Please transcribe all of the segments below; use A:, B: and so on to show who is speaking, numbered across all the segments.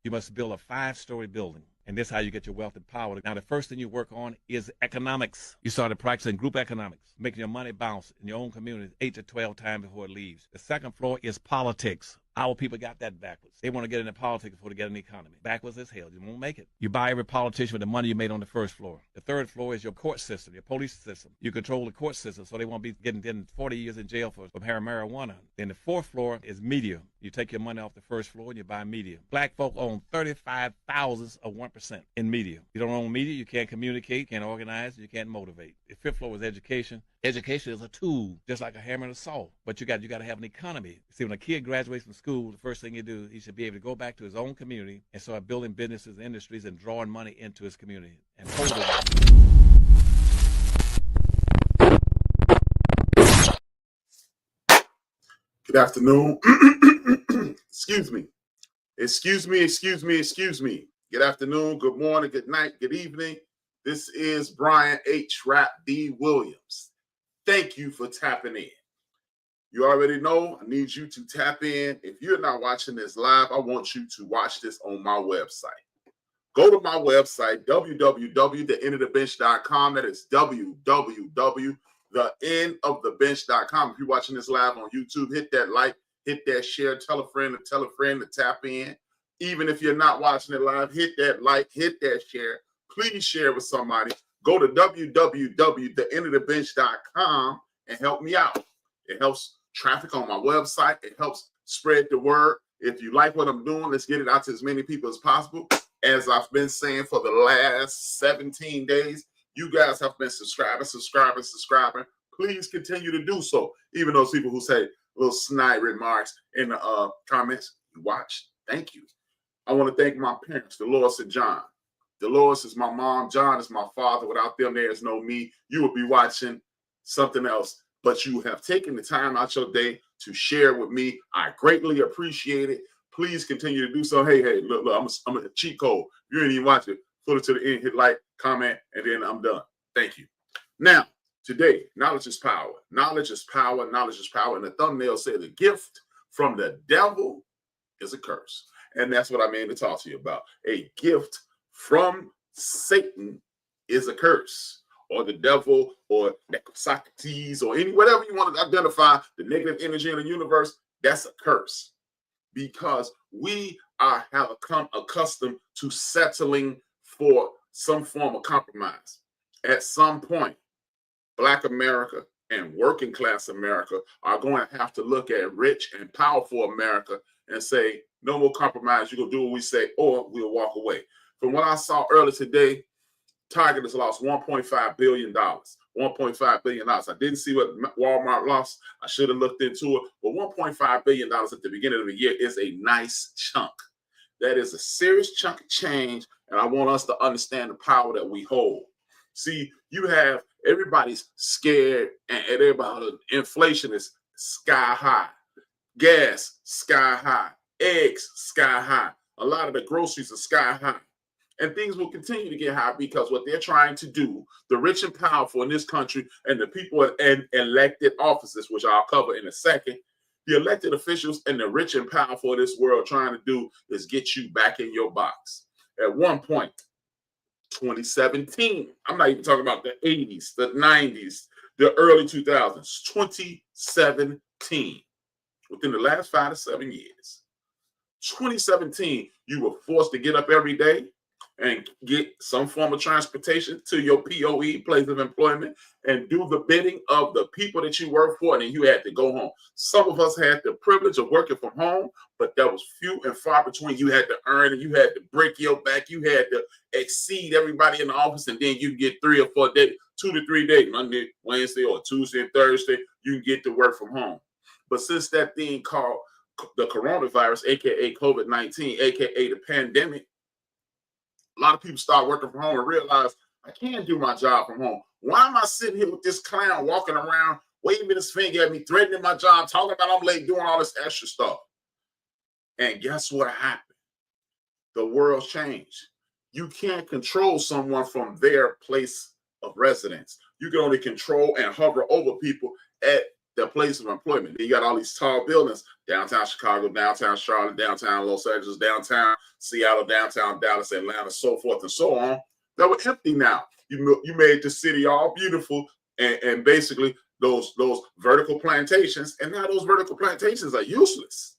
A: You must build a 5-story building. And this is how you get your wealth and power. Now, the first thing you work on is economics. You started practicing group economics, making your money bounce in your own community 8 to 12 times before it leaves. The second floor is politics. Our people got that backwards. They want to get into politics before they get in the economy. Backwards as hell. You won't make it. You buy every politician with the money you made on the first floor. The third floor is your court system, your police system. You control the court system so they won't be getting 40 years in jail for having marijuana. Then the fourth floor is media. You take your money off the first floor and you buy media. Black folk own 35 thousandths of 1% in media. You don't own media, you can't communicate, you can't organize, you can't motivate. The fifth floor is education. Education is a tool, just like a hammer and a saw. But you got to have an economy. See, when a kid graduates from school, the first thing you do, he should be able to go back to his own community and start building businesses and industries and drawing money into his community and hold it.
B: Good afternoon. Excuse me. Excuse me. Good afternoon, good morning, good night, good evening. This is Brian HRap D. Williams. Thank you for tapping in. You already know I need you to tap in. If you're not watching this live, I want you to watch this on my website. Go to my website, www.thaendofdabench.com. That is www.thaendofdabench.com. If you're watching this live on YouTube, hit that like, hit that share, tell a friend to tap in. Even if you're not watching it live, hit that like, hit that share. Please share with somebody. Go to www.thaendofdabench.com and help me out. It helps traffic on my website. It helps spread the word. If you like what I'm doing, let's get it out to as many people as possible. As I've been saying for the last 17 days, you guys have been subscribing. Please continue to do so. Even those people who say little snide remarks in the comments, you watch. Thank you. I want to thank my parents, Dolores and John. Dolores is my mom. John is my father. Without them, there is no me. You would be watching something else. But you have taken the time out your day to share with me. I greatly appreciate it. Please continue to do so. Hey, look, I'm a cheat code. If you ain't even watch it, put it to the end, hit like, comment, and then I'm done. Thank you. Now, today, knowledge is power. Knowledge is power. Knowledge is power. And the thumbnail said the gift from the devil is a curse. And that's what I mean to talk to you about. A gift from Satan is a curse, or the devil, or Socrates, or whatever you want to identify the negative energy in the universe. That's a curse, because we have become accustomed to settling for some form of compromise. At some point, Black America and working class America are going to have to look at rich and powerful America and say, no more compromise. You're going to do what we say, or we'll walk away. From what I saw earlier today, Target has lost $1.5 billion. $1.5 billion. I didn't see what Walmart lost. I should have looked into it. But $1.5 billion at the beginning of the year is a nice chunk. That is a serious chunk of change, and I want us to understand the power that we hold. See, you have everybody's scared, and everybody, inflation is sky high. Gas, sky high. Eggs, sky high. A lot of the groceries are sky high. And things will continue to get high because what they're trying to do, the rich and powerful in this country and the people in elected offices, which I'll cover in a second, the elected officials and the rich and powerful of this world trying to do is get you back in your box. At one point, 2017, I'm not even talking about the 80s, the 90s, the early 2000s, 2017, within the last 5 to 7 years, 2017, you were forced to get up every day and get some form of transportation to your POE, place of employment, and do the bidding of the people that you work for, and then you had to go home. Some of us had the privilege of working from home, but that was few and far between. You had to earn, and you had to break your back. You had to exceed everybody in the office, and then you get 3 or 4 days, 2 to 3 days, Monday, Wednesday, or Tuesday and Thursday, you can get to work from home. But since that thing called the coronavirus, aka COVID-19, aka the pandemic, a lot of people start working from home and realize, I can't do my job from home. Why am I sitting here with this clown walking around, waving his finger at me, threatening my job, talking about I'm late, doing all this extra stuff? And guess what happened? The world's changed. You can't control someone from their place of residence. You can only control and hover over people at their place of employment. Then you got all these tall buildings, downtown Chicago, downtown Charlotte, downtown Los Angeles, downtown Seattle, downtown Dallas, Atlanta, so forth and so on, that were empty now. You made the city all beautiful, and basically those vertical plantations, and now those vertical plantations are useless.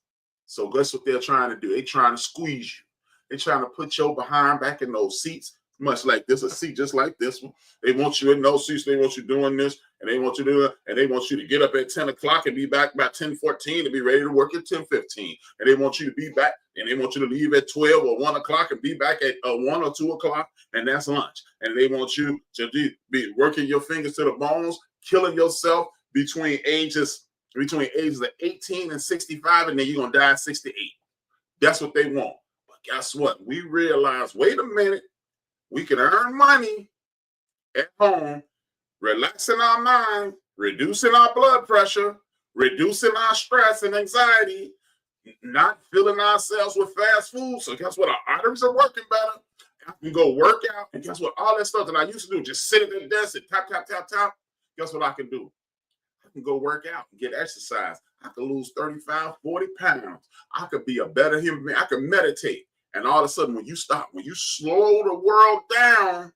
B: So guess what they're trying to do? They're trying to squeeze you. They're trying to put your behind back in those seats, much like this, a seat just like this one. They want you in those seats. They want you doing this, and they want you to do it, and they want you to get up at 10 o'clock and be back by 10:14 and be ready to work at 10:15. And they want you to be back, and they want you to leave at 12 or 1 o'clock and be back at 1 or 2 o'clock, and that's lunch. And they want you to be working your fingers to the bones, killing yourself between ages of 18 and 65, and then you're going to die at 68. That's what they want. But guess what? We realize, wait a minute, we can earn money at home, relaxing our mind, reducing our blood pressure, reducing our stress and anxiety, not filling ourselves with fast food. So guess what? Our arteries are working better. I can go work out. And guess what? All that stuff that I used to do, just sit at the desk and tap, tap, tap, tap. Guess what I can do? I can go work out and get exercise. I can lose 35, 40 pounds. I could be a better human being. I can meditate. And all of a sudden, when you slow the world down,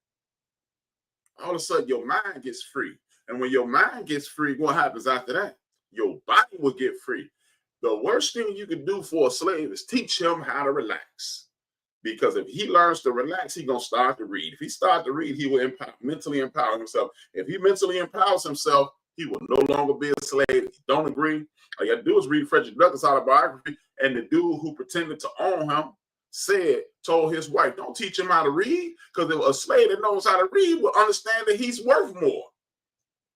B: all of a sudden your mind gets free. And when your mind gets free, what happens after that? Your body will get free. The worst thing you can do for a slave is teach him how to relax. Because if he learns to relax, he's going to start to read. If he starts to read, he will mentally empower himself. If he mentally empowers himself, he will no longer be a slave. If you don't agree, all you got to do is read Frederick Douglass' autobiography. And the dude who pretended to own him told his wife, don't teach him how to read, because if a slave that knows how to read will understand that he's worth more.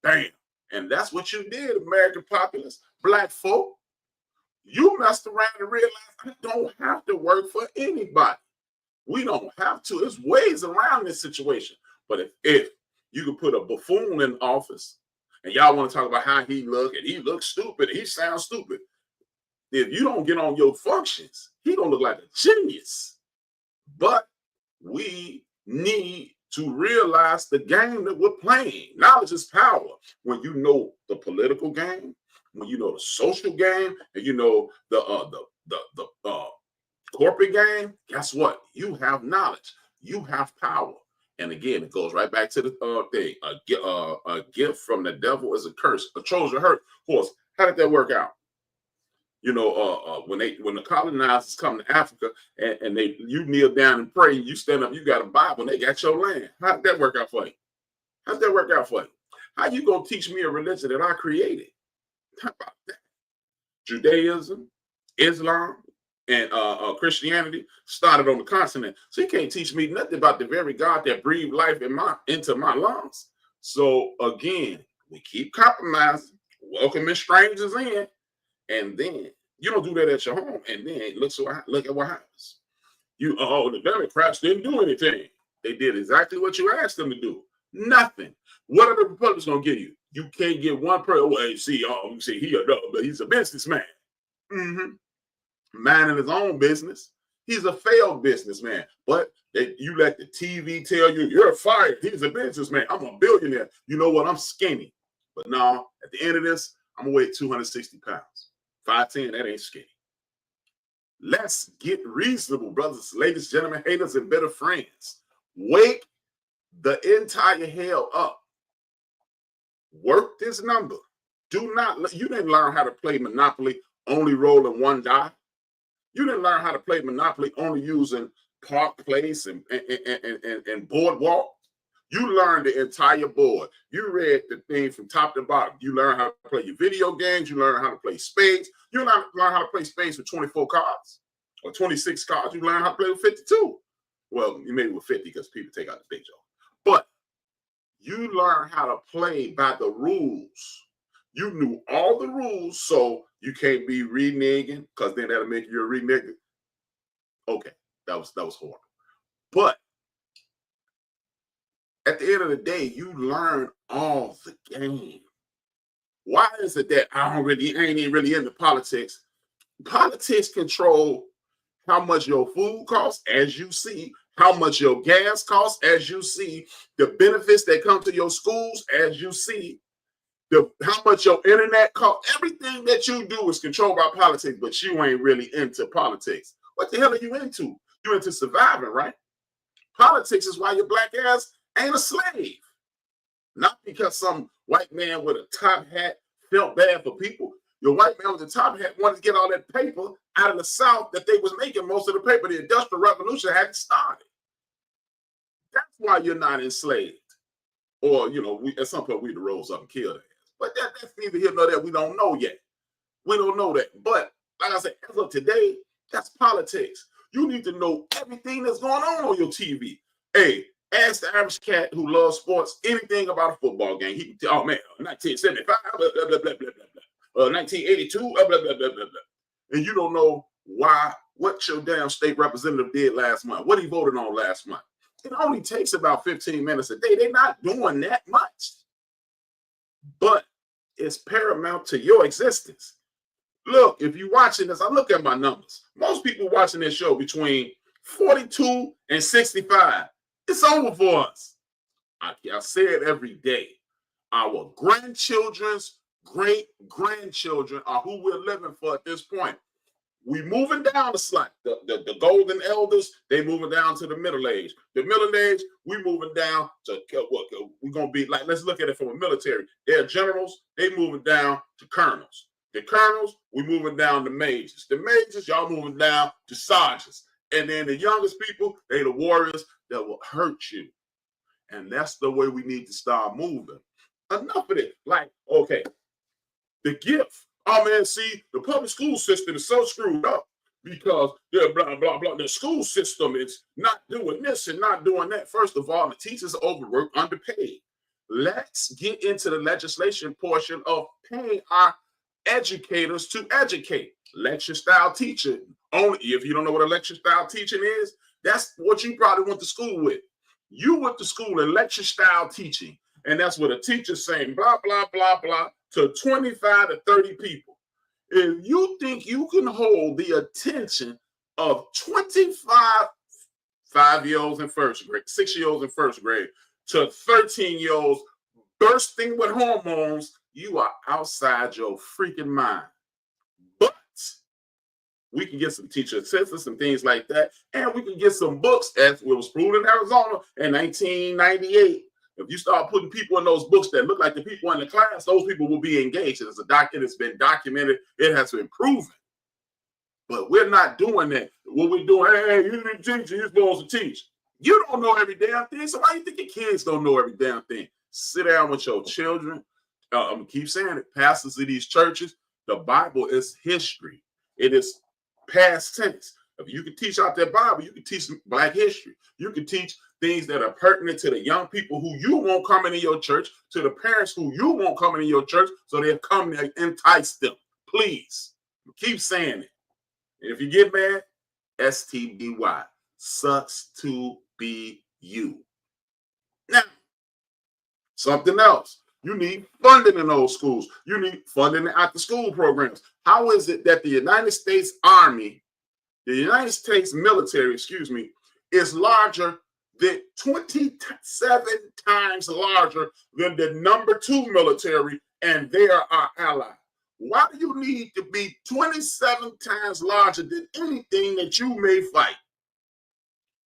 B: Damn. And that's what you did, American populace, black folk. You messed around and realized I don't have to work for anybody. We don't have to. There's ways around this situation. But if you could put a buffoon in office, and y'all want to talk about how he look, and he looks stupid, and he sounds stupid, if you don't get on your functions, he gonna look like a genius. But we need to realize the game that we're playing. Knowledge is power. When you know the political game, when you know the social game, and you know the corporate game, guess what? You have knowledge. You have power. And again, it goes right back to the thing. A gift from the devil is a curse. A Trojan horse. How did that work out? You know, when the colonizers come to Africa and you kneel down and pray, you stand up, you got a Bible, and they got your land. How did that work out for you? How did that work out for you? How you gonna teach me a religion that I created? How about that? Judaism, Islam, and Christianity started on the continent. So you can't teach me nothing about the very God that breathed life into my lungs. So again, we keep compromising, welcoming strangers in. And then you don't do that at your home. And then look at what happens. The Democrats didn't do anything. They did exactly what you asked them to do. Nothing. What are the Republicans going to give you? You can't get one person. Well, he's a businessman. Minding his own business. He's a failed businessman. But you let the TV tell you, you're fired. He's a businessman. I'm a billionaire. You know what? I'm skinny. But no, at the end of this, I'm going to weigh 260 pounds. 5'10", that ain't skinny. Let's get reasonable, brothers, ladies, gentlemen, haters, and better friends. Wake the entire hell up. Work this number. You didn't learn how to play Monopoly only rolling one die. You didn't learn how to play Monopoly only using Park Place and Boardwalk. You learned the entire board. You read the thing from top to bottom. You learn how to play your video games. You learn how to play spades. You learn how to play spades with 24 cards or 26 cards. You learn how to play with 52. Well, you maybe with 50 because people take out the big joke. But you learn how to play by the rules. You knew all the rules, so you can't be reneging, because then that'll make you a renegger. Okay, that was horrible. But at the end of the day, you learn all the game. Why is it that I ain't even really into politics? Politics control how much your food costs, as you see, how much your gas costs, as you see, the benefits that come to your schools, as you see, how much your internet costs. Everything that you do is controlled by politics, but you ain't really into politics. What the hell are you into? You're into surviving, right? Politics is why your black ass ain't a slave. Not because some white man with a top hat felt bad for people. Your white man with a top hat wanted to get all that paper out of the South that they was making most of the paper. The Industrial Revolution hadn't started. That's why you're not enslaved. Or, at some point we'd rose up and killed it. But that's neither here nor there. We don't know yet. We don't know that. But like I said, as of today, that's politics. You need to know everything that's going on your TV. Hey, ask the average cat who loves sports anything about a football game. He can tell, oh man, 1975, blah, blah, blah, blah, blah, blah. 1982, blah, blah, blah, blah, blah. And you don't know what your damn state representative did last month, what he voted on last month. It only takes about 15 minutes a day. They're not doing that much. But it's paramount to your existence. Look, if you're watching this, I look at my numbers. Most people watching this show between 42 and 65. It's over for us. I say it every day. Our grandchildren's great-grandchildren are who we're living for at this point. We moving down the slide. The golden elders, they moving down to the middle age. The middle age, we moving down to what? We're going to be like, let's look at it from a military. They're generals, they moving down to colonels. The colonels, we moving down to majors. The majors, y'all moving down to sergeants. And then the youngest people, they the warriors that will hurt you. And that's the way we need to start moving. Enough of it. Like, okay, the gift. Oh man, see, the public school system is so screwed up because blah, blah, blah. The school system is not doing this and not doing that. First of all, the teachers are overworked, underpaid. Let's get into the legislation portion of paying our educators to educate. Lecture style teaching. Only if you don't know what a lecture style teaching is, that's what you probably went to school with. You went to school in lecture style teaching, and that's what a teacher's saying, blah, blah, blah, blah, to 25 to 30 people. If you think you can hold the attention of 25 5-year-olds in first grade, 6-year-olds in first grade, to 13-year-olds bursting with hormones, you are outside your freaking mind. But we can get some teacher assistants and things like that, and we can get some books, as it was proved in Arizona in 1998. If you start putting people in those books that look like the people in the class, those people will be engaged. It's been documented. It has been proven. But we're not doing that. What we're doing, hey, you're the teacher, you're supposed to teach. You don't know every damn thing, so why do you think your kids don't know every damn thing? Sit down with your children. I'm going to keep saying it. Pastors of these churches, the Bible is history. It is past tense. If you can teach out that Bible, you can teach Black history. You can teach things that are pertinent to the young people who you won't come into your church, to the parents who you won't come into your church, so they'll come and entice them. Please, keep saying it. And if you get mad, STBY, sucks to be you. Now, something else. You need funding in those schools. You need funding in after-school programs. How is it that the United States Army, the United States military, is larger than 27 times larger than the number 2 military, and they are our ally? Why do you need to be 27 times larger than anything that you may fight?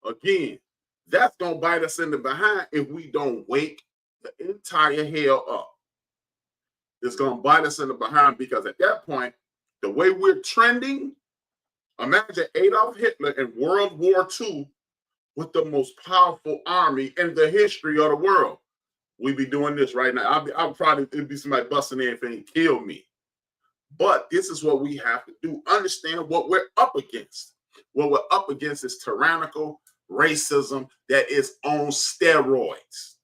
B: Again, that's going to bite us in the behind if we don't wake the entire hell up. It's going to bite us in the behind, because at that point, the way we're trending, imagine Adolf Hitler in World War II with the most powerful army in the history of the world. We'd be doing this right now. I'll probably, it'd be somebody busting in and kill me. But this is what we have to do. Understand what we're up against. What we're up against is tyrannical racism that is on steroids.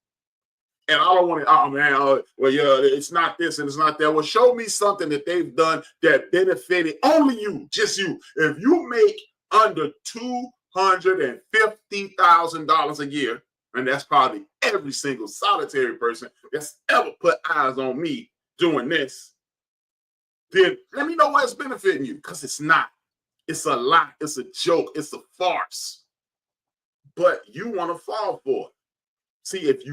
B: And I don't want to, it's not this and it's not that. Well, show me something that they've done that benefited only you, just you. If you make under $250,000 a year, and that's probably every single solitary person that's ever put eyes on me doing this, then let me know why it's benefiting you, because it's not. It's a lie. It's a joke. It's a farce. But you want to fall for it. See, if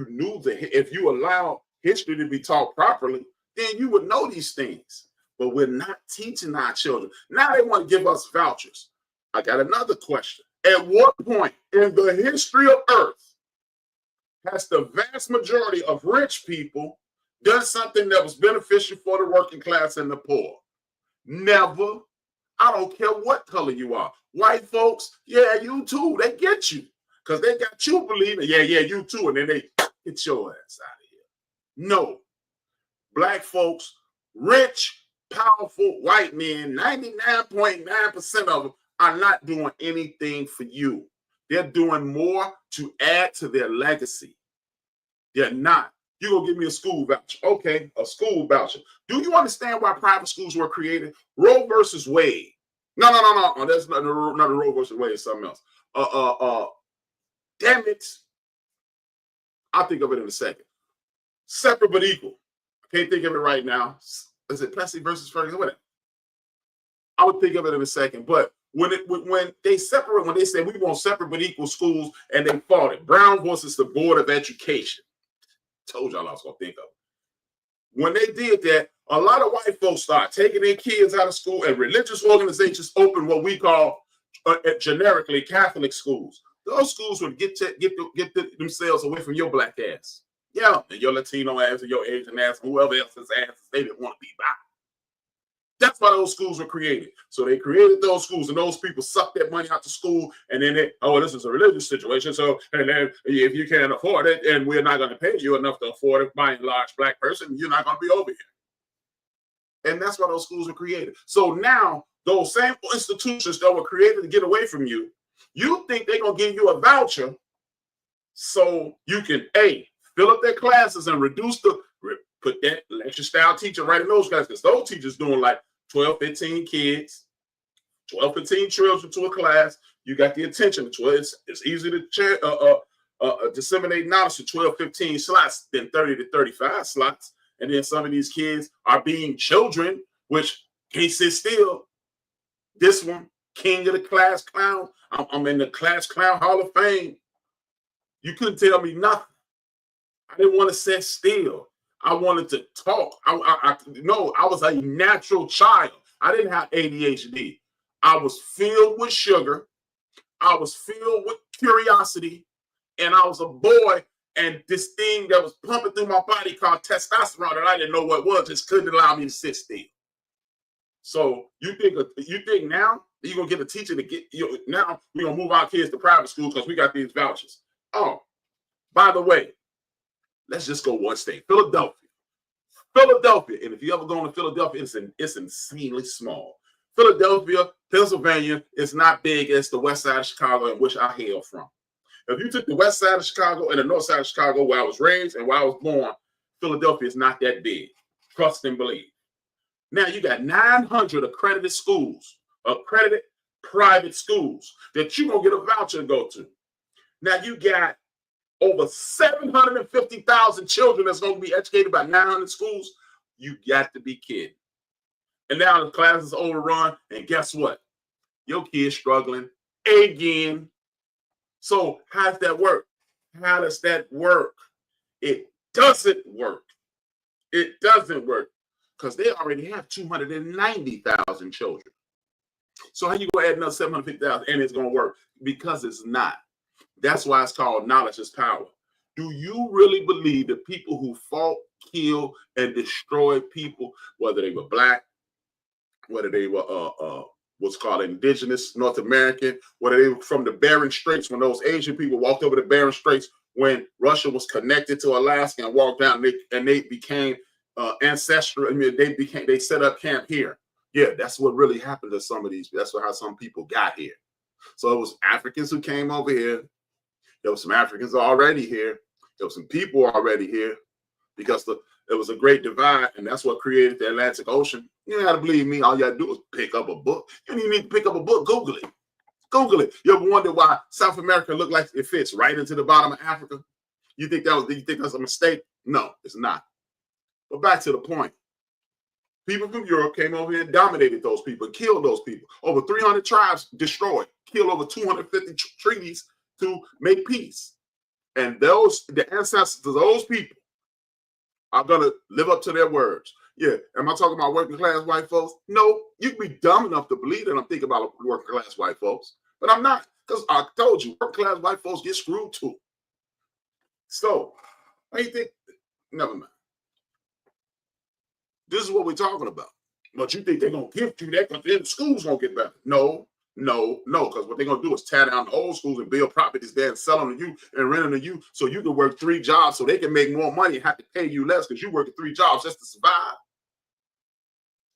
B: you allow history to be taught properly, then you would know these things. But we're not teaching our children. Now they want to give us vouchers. I got another question. At what point in the history of Earth has the vast majority of rich people done something that was beneficial for the working class and the poor? Never. I don't care what color you are. White folks, yeah, you too. They get you because they got you believing, yeah, you too. And then they get your ass out of here. No. Black folks, rich, powerful white men, 99.9% of them are not doing anything for you. They're doing more to add to their legacy. They're not. You're going to give me a school voucher. Okay, a school voucher. Do you understand why private schools were created? Roe versus Wade. No. That's not Roe versus Wade. It's something else. Damn it. I'll think of it in a second. Separate but equal. I can't think of it right now. Is it Plessy versus Ferguson? What? I would think of it in a second. But when they said we want separate but equal schools, and they fought it. Brown versus the Board of Education. Told y'all I was gonna think of it. When they did that, a lot of white folks started taking their kids out of school, and religious organizations opened what we call generically Catholic schools. Those schools would get themselves away from your black ass. Yeah, and your Latino ass, and your Asian ass, and whoever else's ass they didn't want to be by. That's why those schools were created. So they created those schools, and those people sucked that money out to school, and then this is a religious situation. So, and then if you can't afford it, and we're not going to pay you enough to afford it, by and large, black person, you're not going to be over here. And that's why those schools were created. So now, those same institutions that were created to get away from you, you think they're going to give you a voucher so you can, fill up their classes and put that lecture style teacher right in those classes, because those teachers doing like 12, 15 kids, 12, 15 children to a class. You got the attention of 12. It's easy to disseminate knowledge to 12, 15 slots than 30 to 35 slots. And then some of these kids are being children, which can't sit still. This one, king of the class clown. I'm in the class clown hall of fame. You couldn't tell me nothing. I didn't want to sit still. I wanted to talk. I was a natural child. I didn't have ADHD. I was filled with sugar. I was filled with curiosity. And I was a boy. And this thing that was pumping through my body called testosterone that I didn't know what it was just couldn't allow me to sit still. So you think now you're going to get a teacher to get, now we're going to move our kids to private schools because we got these vouchers. Oh, by the way, let's just go one state, Philadelphia. And if you ever go to Philadelphia, it's insanely small. Philadelphia, Pennsylvania is not big as the west side of Chicago, in which I hail from. If you took the west side of Chicago and the north side of Chicago, where I was raised and where I was born, Philadelphia is not that big. Trust and believe. Now you got 900 accredited schools, accredited private schools that you're going to get a voucher to go to. Now you got over 750,000 children that's going to be educated by 900 schools. You got to be kidding. And now the class is overrun, and guess what? Your kid's struggling again. So how does that work? How does that work? It doesn't work. It doesn't work because they already have 290,000 children. So how you going to add another 750,000 and it's going to work? Because it's not. That's why it's called knowledge is power. Do you really believe that people who fought, killed, and destroyed people, whether they were black, whether they were what's called indigenous North American, whether they were from the Bering Straits, when those Asian people walked over the Bering Straits, when Russia was connected to Alaska and walked down, and they became ancestral. I mean, they set up camp here. Yeah, that's what really happened to some of these. That's how some people got here. So it was Africans who came over here. There were some Africans already here. There were some people already here because there was a great divide, and that's what created the Atlantic Ocean. You don't got to believe me. All you got to do is pick up a book. You don't even need to pick up a book. Google it. Google it. You ever wonder why South America looked like it fits right into the bottom of Africa? You think that's a mistake? No, it's not. But back to the point. People from Europe came over here and dominated those people, killed those people. Over 300 tribes destroyed, killed over 250 treaties to make peace. And the ancestors of those people are going to live up to their words. Yeah. Am I talking about working class white folks? No. You can be dumb enough to believe that I'm thinking about working class white folks, but I'm not, because I told you, working class white folks get screwed too. So, how you think? Never mind. This is what we're talking about. But you think they're going to give you that because then the school's going to get better. No, because what they're going to do is tear down the old schools and build properties there and sell them to you and rent them to you so you can work 3 jobs so they can make more money and have to pay you less because you working 3 jobs just to survive.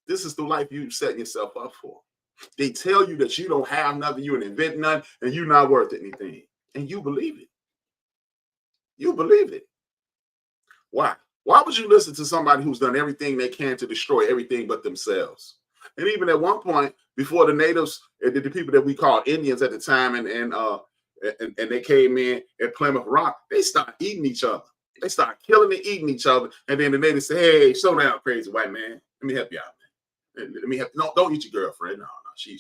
B: This is the life you're setting yourself up for. They tell you that you don't have nothing, you ain't invent nothing, and you're not worth anything. And you believe it. You believe it. Why? Why would you listen to somebody who's done everything they can to destroy everything but themselves? And even at one point, before the natives, the people that we called Indians at the time, and they came in at Plymouth Rock, they started eating each other. They started killing and eating each other. And then the natives say, "Hey, slow down, crazy white man. Let me help you out, man. Let me help. No, don't eat your girlfriend. No, she.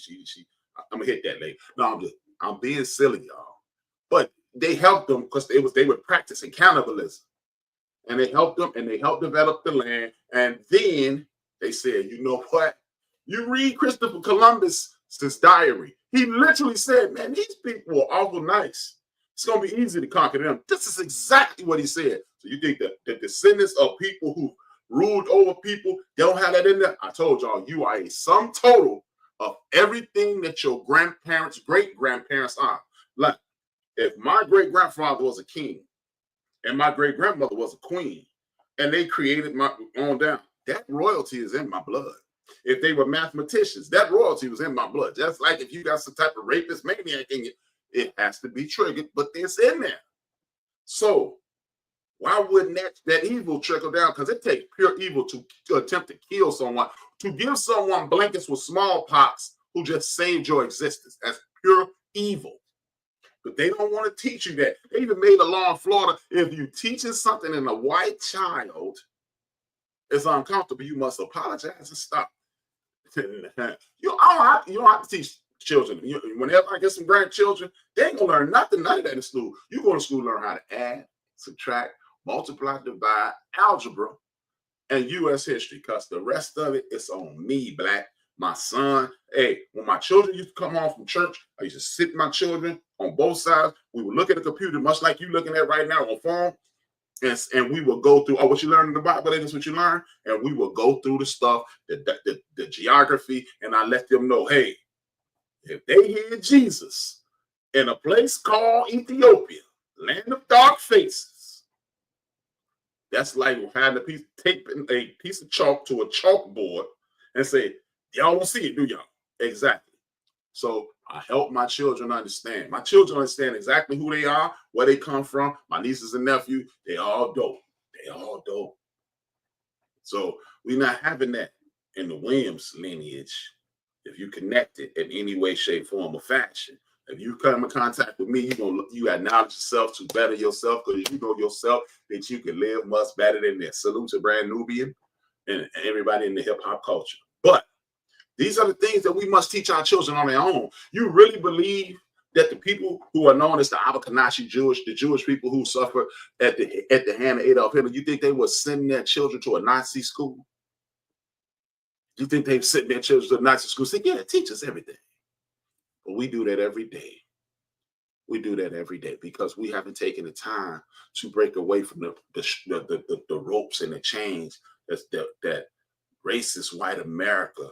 B: I'm gonna hit that lady. No, I'm being silly, y'all. But they helped them because they were practicing cannibalism. And they helped them, and they helped develop the land. And then they said, you know what? You read Christopher Columbus's diary. He literally said, man, these people are awful nice. It's going to be easy to conquer them. This is exactly what he said. So you think that the descendants of people who ruled over people, they don't have that in there? I told y'all, you are a sum total of everything that your grandparents, great-grandparents are. Like, if my great-grandfather was a king, and my great-grandmother was a queen, and they created my on down, that royalty is in my blood. If they were mathematicians, that royalty was in my blood. Just like if you got some type of rapist maniac in it has to be triggered, but it's in there. So why wouldn't that evil trickle down? Because it takes pure evil to attempt to kill someone, to give someone blankets with smallpox who just saved your existence. That's pure evil. But they don't want to teach you that. They even made a law in Florida. If you're teaching something in a white child, it's uncomfortable. You must apologize and stop. You don't have to teach children. Whenever I get some grandchildren, they ain't going to learn none of that in school. You go to school to learn how to add, subtract, multiply, divide, algebra, and U.S. history, because the rest of it is on me, Black. My son, hey, when my children used to come home from church, I used to sit my children on both sides. We would look at the computer, much like you looking at right now on phone, and we would go through, what you learn in the Bible, that's what you learn, and we would go through the stuff, the geography, and I let them know, hey, if they hear Jesus in a place called Ethiopia, land of dark faces, that's like having take a piece of chalk to a chalkboard and say, y'all won't see it, do y'all? Exactly. So I help my children understand. My children understand exactly who they are, where they come from. My nieces and nephews, they all dope. They all dope. So we're not having that in the Williams lineage. If you connect it in any way, shape, form, or fashion, if you come in contact with me, you acknowledge yourself to better yourself, because you know yourself that you can live much better than that. Salute to Brand Nubian and everybody in the hip hop culture. But these are the things that we must teach our children on their own. You really believe that the people who are known as the Abenaki Jewish, the Jewish people who suffered at the hand of Adolf Hitler, you think they were sending their children to a Nazi school? You think they've sent their children to a Nazi school? Say, yeah, teach us everything. But we do that every day. We do that every day because we haven't taken the time to break away from the ropes and the chains that racist white America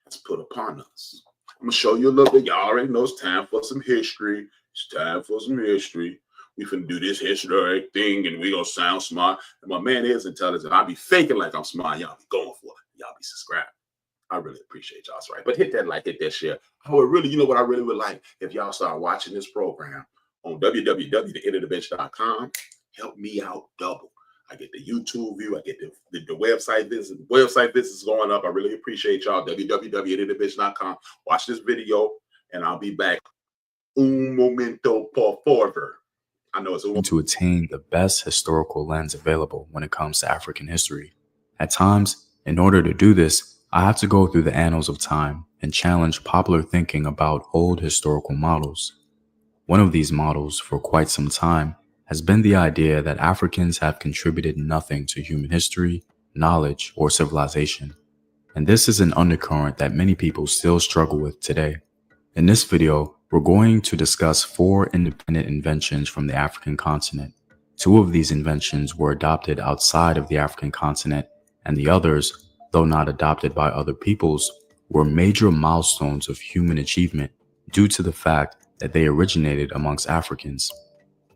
B: has put upon us. I'm gonna show you a little bit. Y'all already know it's time for some history. It's time for some history. We finna do this historic thing and we gonna sound smart. And my man is intelligent. I'll be faking like I'm smart. Y'all be going for it. Y'all be subscribed. I really appreciate y'all's right. But hit that like, hit that share. I would really, you know what I really would like? If y'all start watching this program on www.thaendofdabench.com, help me out double. I get the YouTube view. I get the website visit. Website visits going up. I really appreciate y'all. www.thaendofdabench.com. Watch this video, and I'll be back. Un momento, por favor. I know it's
C: to attain the best historical lens available when it comes to African history. At times, in order to do this, I have to go through the annals of time and challenge popular thinking about old historical models. One of these models, for quite some time, has been the idea that Africans have contributed nothing to human history, knowledge, or civilization. And this is an undercurrent that many people still struggle with today. In this video, we're going to discuss 4 independent inventions from the African continent. 2 of these inventions were adopted outside of the African continent, and the others, though not adopted by other peoples, were major milestones of human achievement due to the fact that they originated amongst Africans.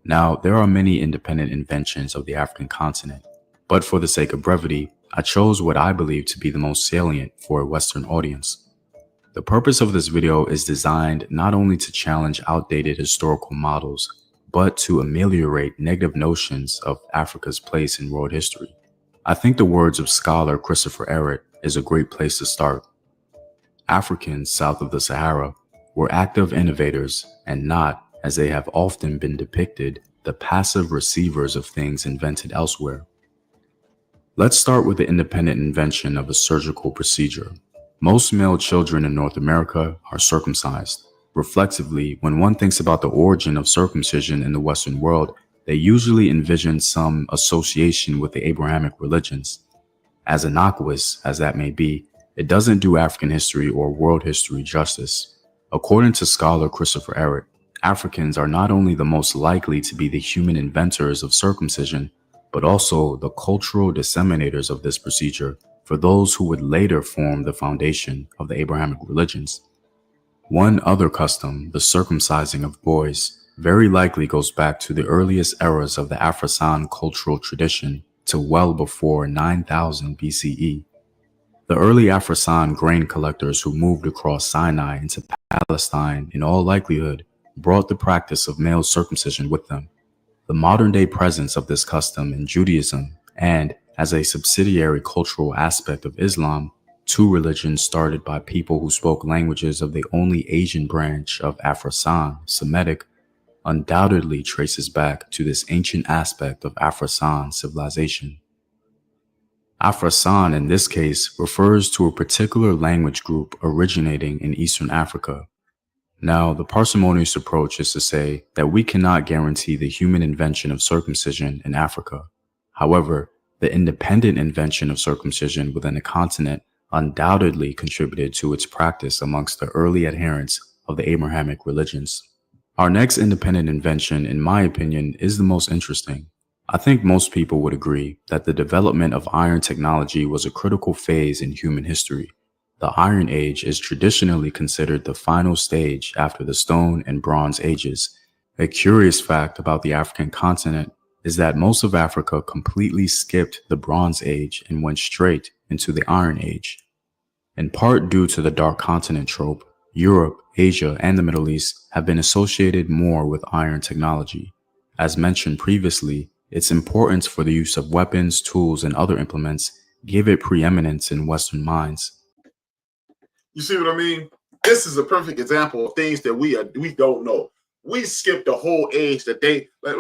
C: Now, there are many independent inventions of the African continent, but for the sake of brevity, I chose what I believe to be the most salient for a Western audience. The purpose of this video is designed not only to challenge outdated historical models, but to ameliorate negative notions of Africa's place in world history. I think the words of scholar Christopher Ehret is a great place to start. Africans south of the Sahara were active innovators and not, as they have often been depicted, the passive receivers of things invented elsewhere. Let's start with the independent invention of a surgical procedure. Most male children in North America are circumcised. Reflexively, when one thinks about the origin of circumcision in the Western world, they usually envision some association with the Abrahamic religions. As innocuous as that may be, it doesn't do African history or world history justice. According to scholar Christopher Ehret, Africans are not only the most likely to be the human inventors of circumcision, but also the cultural disseminators of this procedure for those who would later form the foundation of the Abrahamic religions. One other custom, the circumcising of boys, very likely goes back to the earliest eras of the Afrosan cultural tradition to well before 9000 BCE. The early Afrosan grain collectors who moved across Sinai into Palestine in all likelihood brought the practice of male circumcision with them. The modern-day presence of this custom in Judaism and, as a subsidiary cultural aspect of Islam, 2 religions started by people who spoke languages of the only Asian branch of Afrosan, Semitic, undoubtedly traces back to this ancient aspect of Afrosan civilization. Afrosan in this case refers to a particular language group originating in Eastern Africa. Now, the parsimonious approach is to say that we cannot guarantee the human invention of circumcision in Africa. However, the independent invention of circumcision within the continent undoubtedly contributed to its practice amongst the early adherents of the Abrahamic religions. Our next independent invention, in my opinion, is the most interesting. I think most people would agree that the development of iron technology was a critical phase in human history. The Iron Age is traditionally considered the final stage after the Stone and Bronze Ages. A curious fact about the African continent is that most of Africa completely skipped the Bronze Age and went straight into the Iron Age. In part due to the Dark Continent trope, Europe, Asia, and the Middle East have been associated more with iron technology. As mentioned previously, its importance for the use of weapons, tools, and other implements gave it preeminence in Western minds.
B: You see what I mean? This is a perfect example of things that we don't know. We skipped the whole age that they like.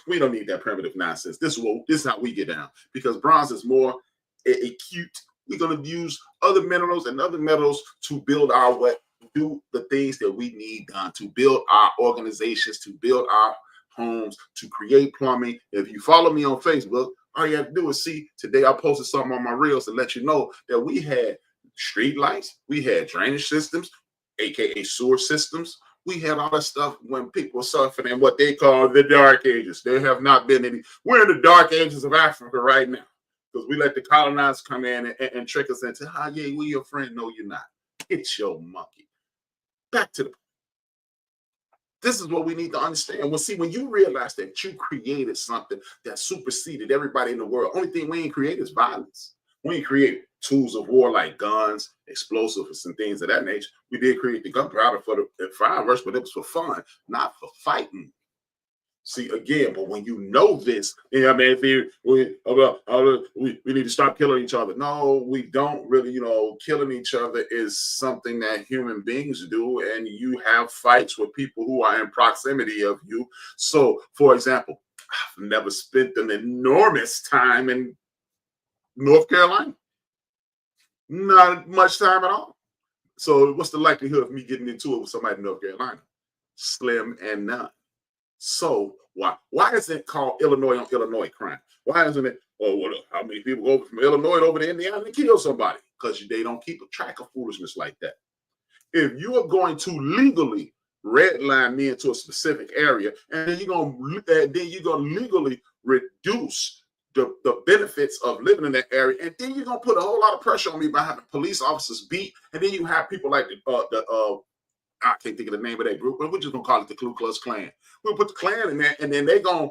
B: We don't need that primitive nonsense. This is how we get down, because bronze is more acute. We're going to use other minerals and other metals to build do the things that we need done, to build our organizations, to build our homes, to create plumbing. If you follow me on Facebook, all you have to do is see. Today I posted something on my reels to let you know that we had street lights, we had drainage systems, aka sewer systems. We had all that stuff when people were suffering in what they call the dark ages. There have not been any. We're in the dark ages of Africa right now, because we let the colonizers come in and trick us into, yeah, we your friend. No, you're not. It's your monkey. Back to the. This is what we need to understand. Well, see, when you realize that you created something that superseded everybody in the world, only thing we ain't create is violence. We ain't create tools of war like guns, explosives, and things of that nature. We did create the gunpowder for the fireworks, but it was for fun, not for fighting. See, again, but when you know this, we need to stop killing each other. No, we don't really, killing each other is something that human beings do, and you have fights with people who are in proximity of you. So, for example, I've never spent an enormous time in North Carolina. Not much time at all. So what's the likelihood of me getting into it with somebody in North Carolina? Slim and none. So why is it called Illinois on Illinois crime? Why isn't it? Oh, well, how many people go from Illinois over to Indiana and kill somebody? Because they don't keep a track of foolishness like that. If you are going to legally redline me into a specific area, and then you're gonna legally reduce the benefits of living in that area, and then you're gonna put a whole lot of pressure on me by having police officers beat, and then you have people like I can't think of the name of that group, but we're just gonna call it the Ku Klux Klan. We'll put the Klan in there, and then they're gonna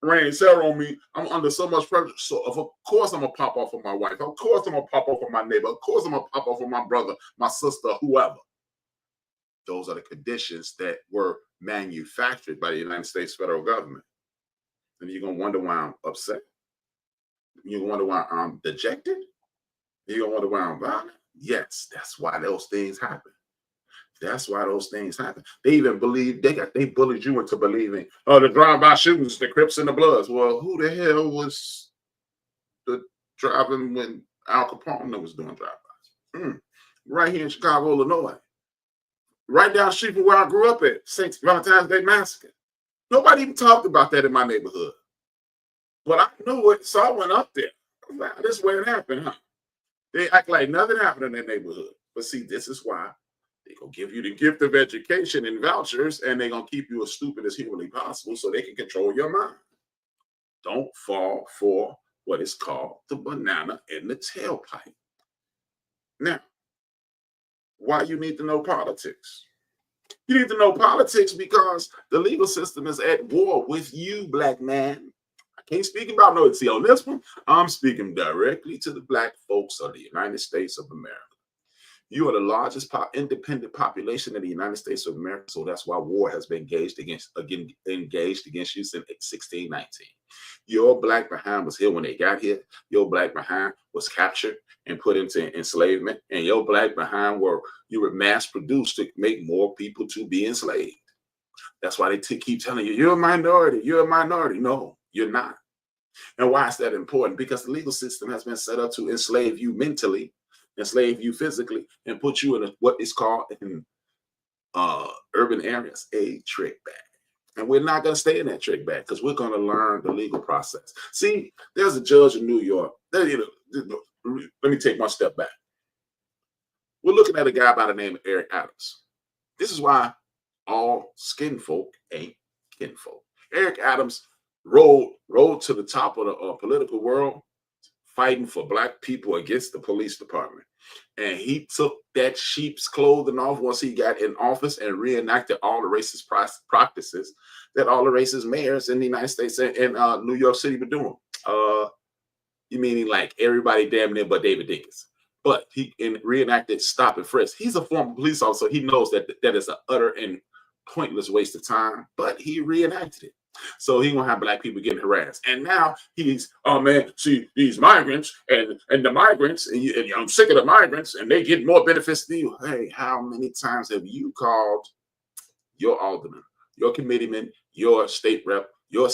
B: rain terror on me. I'm under so much pressure. So of course I'm gonna pop off on my wife. Of course I'm gonna pop off on my neighbor. Of course I'm gonna pop off on my brother, my sister, whoever. Those are the conditions that were manufactured by the United States federal government. And you're gonna wonder why I'm upset. You're gonna wonder why I'm dejected. You're gonna wonder why I'm violent. Yes, that's why those things happen. That's why those things happen. They even believe they bullied you into believing, oh, the drive-by shootings, the Crips and the Bloods. Well, who the hell was the driving when Al Capone was doing drive-bys? Right here in Chicago, Illinois. Right down the street from where I grew up at, St. Valentine's Day Massacre. Nobody even talked about that in my neighborhood. But I knew it, so I went up there. Wow, this is where it happened, huh? They act like nothing happened in their neighborhood. But see, this is why they're going to give you the gift of education and vouchers, and they're going to keep you as stupid as humanly possible so they can control your mind. Don't fall for what is called the banana in the tailpipe. Now, why you need to know politics? You need to know politics because the legal system is at war with you, black man. I can't speak about no, see, on this one, I'm speaking directly to the black folks of the United States of America. You are the largest independent population in the United States of America, so that's why war has been engaged against you since 1619. Your black behind was here when they got here. Your black behind was captured and put into enslavement, and your black behind you were mass produced to make more people to be enslaved. That's why they keep telling you, you're a minority, you're a minority. No, you're not. And why is that important? Because the legal system has been set up to enslave you mentally, enslave you physically, and put you in what is called in urban areas a trick bag. And we're not going to stay in that trick bag because we're going to learn the legal process. See, there's a judge in New York. Let me take one step back. We're looking at a guy by the name of Eric Adams. This is why all skin folk ain't kinfolk. Eric Adams rode to the top of the political world, fighting for black people against the police department. And he took that sheep's clothing off once he got in office and reenacted all the racist practices that all the racist mayors in the United States and New York City were doing. You meaning like everybody damn near but David Dinkins. But he reenacted stop and frisk. He's a former police officer. He knows that is an utter and pointless waste of time, but he reenacted it. So he gonna have black people getting harassed, and now he's, oh man, see these migrants and the migrants, and I'm sick of the migrants, and they get more benefits than you. Hey, how many times have you called your alderman, your committeeman, your state rep, your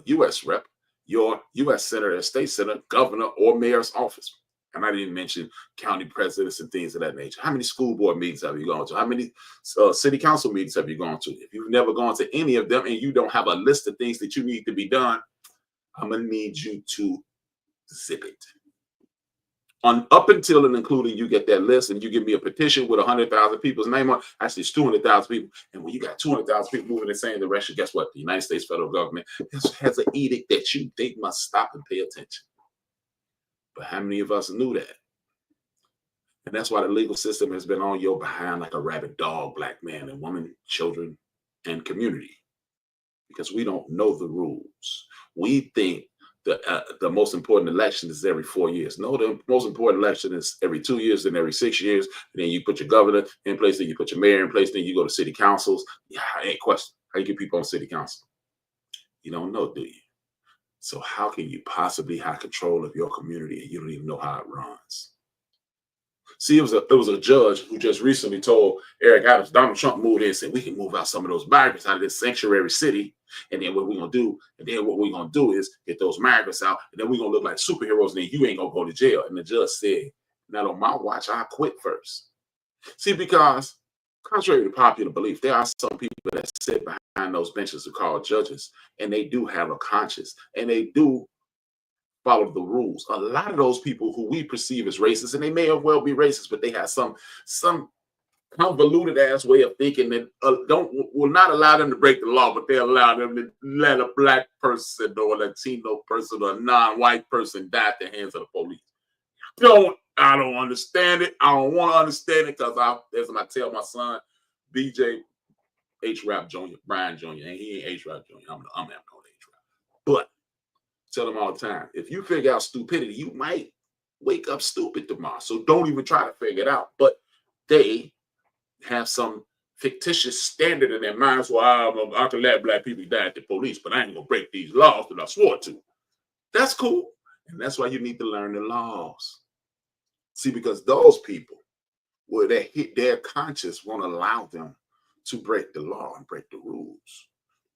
B: U.S. rep, your U.S. senator, state senator, governor, or mayor's office? And I didn't mention county presidents and things of that nature. How many school board meetings have you gone to? How many city council meetings have you gone to? If you've never gone to any of them and you don't have a list of things that you need to be done, I'm going to need you to zip it. Up until and including you get that list and you give me a petition with 100,000 people's name on, actually it's 200,000 people. And when you got 200,000 people moving in the same direction, guess what? The United States federal government has an edict that they must stop and pay attention. But how many of us knew that? And that's why the legal system has been on your behind like a rabid dog, black man and woman, children, and community. Because we don't know the rules. We think the most important election is every 4 years. No, the most important election is every 2 years, then every 6 years. And then you put your governor in place, then you put your mayor in place, then you go to city councils. Yeah, ain't question. How you get people on city council? You don't know, do you? So how can you possibly have control of your community and you don't even know how it runs? See, it was a judge who just recently told Eric Adams, Donald Trump moved in and said, we can move out some of those migrants out of this sanctuary city. And then what we're going to do is get those migrants out. And then we're going to look like superheroes. And then you ain't going to go to jail. And the judge said, not on my watch, I'll quit first. See, because contrary to popular belief, there are some people that sit behind those benches are called judges, and they do have a conscience, and they do follow the rules. A lot of those people who we perceive as racist, and they may well be racist, but they have some convoluted ass way of thinking that will not allow them to break the law, but they allow them to let a black person or a Latino person or a non-white person die at the hands of the police. I don't understand it. I don't want to understand it because as I tell my son, BJ, HRap Jr., Brian Jr., and he ain't HRap Jr. I'm having on HRap. But tell him all the time, if you figure out stupidity, you might wake up stupid tomorrow. So don't even try to figure it out. But they have some fictitious standard in their minds. Well, I can let black people die at the police, but I ain't gonna break these laws that I swore to. That's cool. And that's why you need to learn the laws. See, because those people, well, their conscience won't allow them to break the law and break the rules.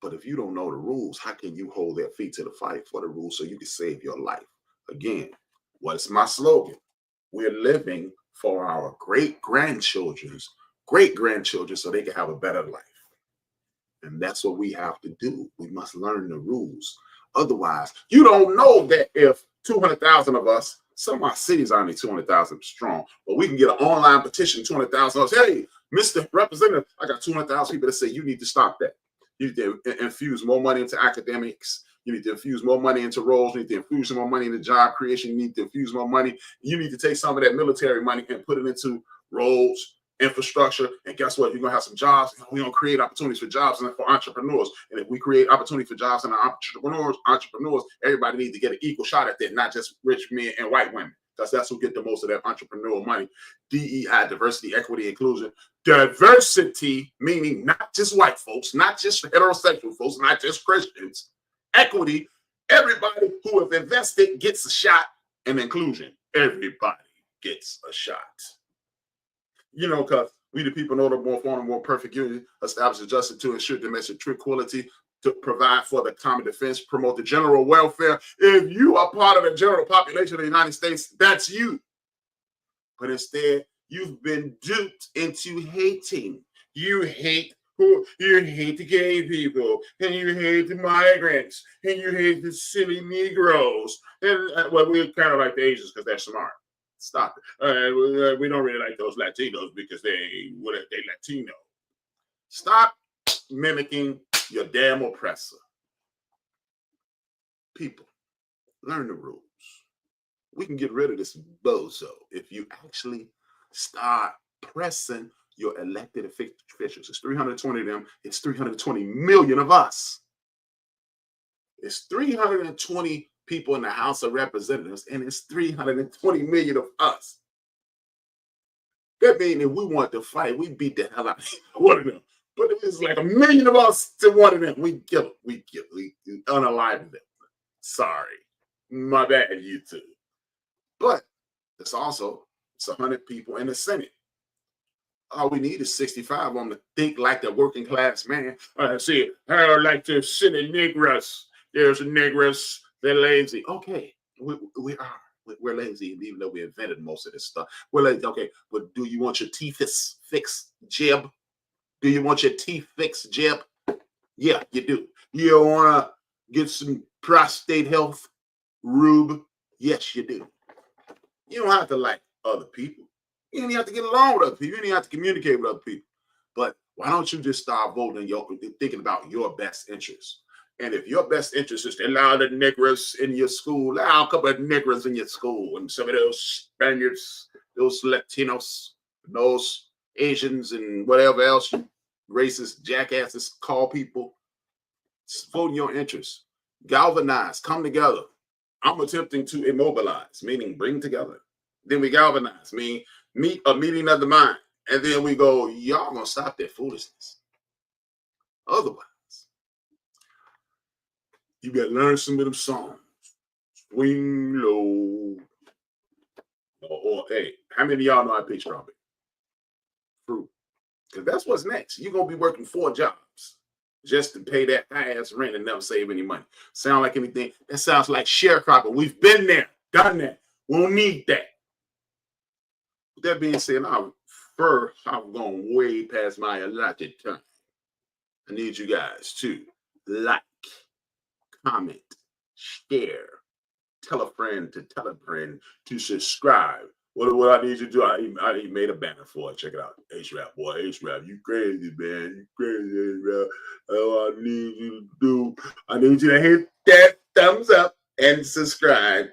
B: But if you don't know the rules, how can you hold their feet to the fight for the rules so you can save your life? Again, what's my slogan? We're living for our great-grandchildren's great-grandchildren so they can have a better life. And that's what we have to do. We must learn the rules. Otherwise, you don't know that if 200,000 of us, some of our cities are only 200,000 strong, but we can get an online petition, 200,000 of us. Hey, Mr. Representative, I got 200,000 people that say you need to stop that. You need to infuse more money into academics. You need to infuse more money into roles. You need to infuse more money into job creation. You need to infuse more money. You need to take some of that military money and put it into roads, infrastructure, and guess what? You're gonna have some jobs. We're gonna create opportunities for jobs and for entrepreneurs. And if we create opportunity for jobs and entrepreneurs, everybody needs to get an equal shot at that, not just rich men and white women, because that's who get the most of that entrepreneurial money. DEI, diversity, equity, inclusion. Diversity, meaning not just white folks, not just heterosexual folks, not just Christians. Equity, everybody who have invested gets a shot, and inclusion, everybody gets a shot. You know, because we the people know the more form and more perfect union, established adjusted to ensure domestic tranquility, to provide for the common defense, promote the general welfare. If you are part of the general population of the United States, that's you. But instead, you've been duped into hating. You hate the gay people, and you hate the migrants, and you hate the silly Negroes. And well, we're kind of like the Asians because they're smart. Stop it. We don't really like those Latinos because they Latino. Stop mimicking your damn oppressor. People, learn the rules. We can get rid of this bozo if you actually start pressing your elected officials. It's 320 of them. It's 320 million of us. It's 320 people in the House of Representatives, and it's 320 million of us. That means if we want to fight, we beat the hell out of one of them. But if it's like a million of us to one of them, we kill them. We unalive them. Sorry. My bad, YouTube. But it's 100 people in the Senate. All we need is 65 of them to think like the working class man. See, I like the Senate Negroes. There's a Negroes. They're lazy. Okay, we're lazy, even though we invented most of this stuff. We're lazy. Okay, but do you want your teeth fixed, Jeb? Do you want your teeth fixed, Jeb? Yeah, you do. You want to get some prostate health, Rube? Yes, you do. You don't have to like other people. You don't have to get along with other people. You don't have to communicate with other people. But why don't you just start voting thinking about your best interests? And if your best interest is to allow the Negroes in your school, allow a couple of Negroes in your school, and some of those Spaniards, those Latinos, those Asians, and whatever else you racist jackasses call people, vote in your interests. Galvanize, come together. I'm attempting to immobilize, meaning bring together. Then we galvanize, meaning meet a meeting of the mind. And then we go, y'all gonna stop that foolishness. Otherwise, you got to learn some of them songs. Swing low. Or hey, how many of y'all know I pitch strawberry? Fruit. Because that's what's next. You're going to be working 4 jobs just to pay that high-ass rent and never save any money. Sound like anything? That sounds like sharecropping. We've been there, done that. We don't need that. With that being said, I've gone way past my allotted time. I need you guys to like, comment, share, tell a friend to tell a friend to subscribe. What I need you to do, I made a banner for it. Check it out. HRap, boy, HRap, you crazy, man. You crazy, HRap. All I need you to do, I need you to hit that thumbs up and subscribe.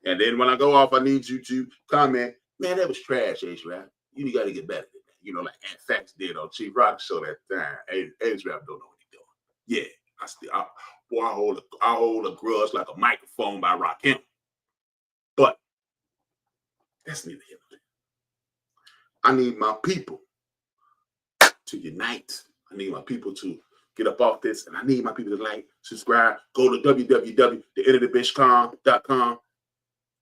B: And then when I go off, I need you to comment, man, that was trash, HRap. You got to get better than that. You know, like Aunt Fax did on Chief Rock Show that time. HRap don't know what he's doing. Yeah, I hold a grudge like a microphone by Rakim. But that's neither here nor there. I need my people to unite. I need my people to get up off this, and I need my people to like, subscribe, go to www.thaendofdabench.com.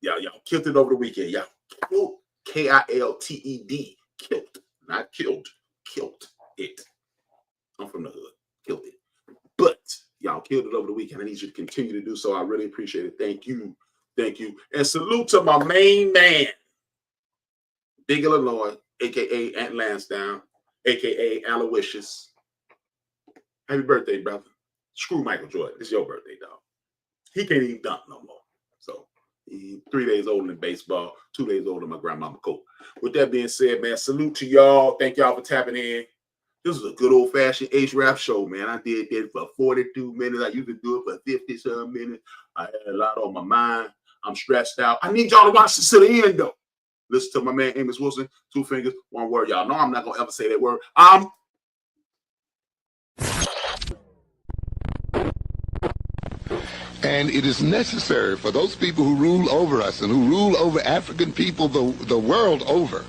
B: Y'all killed it over the weekend. Y'all killed, KILTED, killed, not killed, killed it. I'm from the hood, killed it. But y'all killed it over the weekend. I need you to continue to do so. I really appreciate it. Thank you. Thank you. And salute to my main man, Big Illinois, a.k.a. Aunt Lansdowne, a.k.a. Aloysius. Happy birthday, brother. Screw Michael Jordan. It's your birthday, dog. He can't even dunk no more. So he's 3 days older than baseball, 2 days older than my grandmama Coke. With that being said, man, salute to y'all. Thank y'all for tapping in. This was a good old-fashioned HRap show, man. I did that for 42 minutes. I used to do it for 50-some minutes. I had a lot on my mind. I'm stressed out. I need y'all to watch this to the end, though. Listen to my man, Amos Wilson. 2 fingers, 1 word. Y'all know I'm not going to ever say that word.
D: And it is necessary for those people who rule over us and who rule over African people the world over,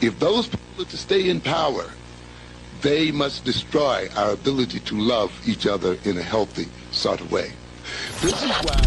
D: if those people are to stay in power, they must destroy our ability to love each other in a healthy sort of way. This is why